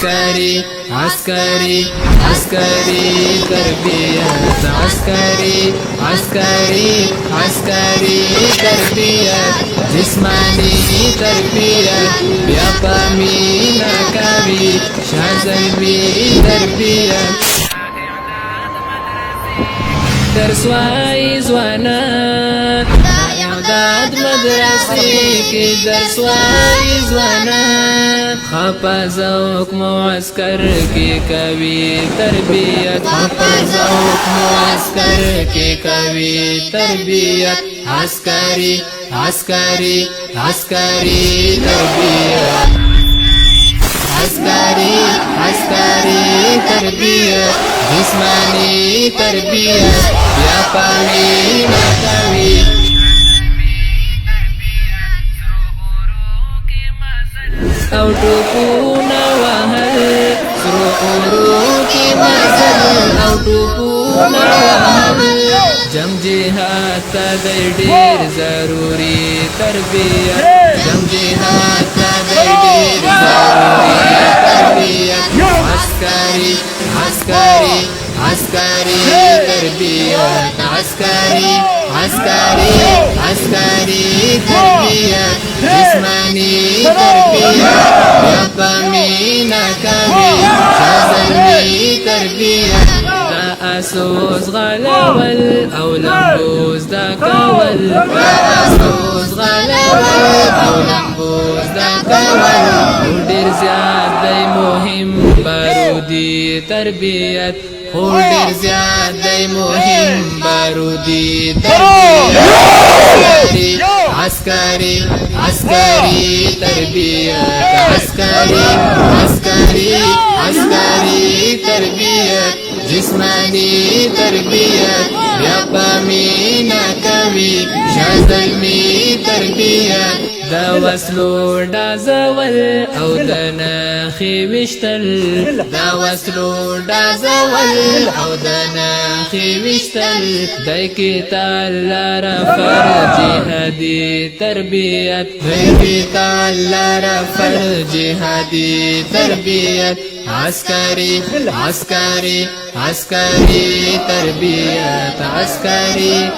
عسكري عسكري عسكري تربية عسكري عسكري عسكري تربية جسماني تربية بیا پامینا کوي شازلوي تربیه درس وای ځوانان اعداد مدرسې کې درس وای ځوانان خپه ذوق معسكر کې کوي تربیت خپه ذوق معسكر کې کوي تربیت عسكري عسكري عسكري تربیت عسكري عسكري تربية جسماني تربية بیا پامینا کوي او ټوپونه وهل سرو اورو کې مزل او ټوپونه وهل جم جهاد ته ډېر ضروري تربیت جم جهاد ته ډېر ضروري تربیت عسكري عسكري عسكري تربيت عسكري عسكري عسكري تربيت جسماني تربيت بیا پامینا کوي شازلوي تربيت دا اسوس غلول او لمبوز دا کول دا اسوس غلول او لمبوز دا کول ډیر زیات دی مهم بارودی تربیت ډیر زیات دی مهم بارودی تربیت عسكري عسكري تربيت عسكري عسكري عسكري تربيت جسماني تربيت بیا پامینا کوي شازلوي تربيت دا وسلو ډازول او د نخي وشتل دا وسلو ډازول او د نخي وشتل دای کی تعالی فرض جهادي تربيت دای کی تعالی فرض جهادي تربيت عسكري عسكري عسكري تربيت عسكري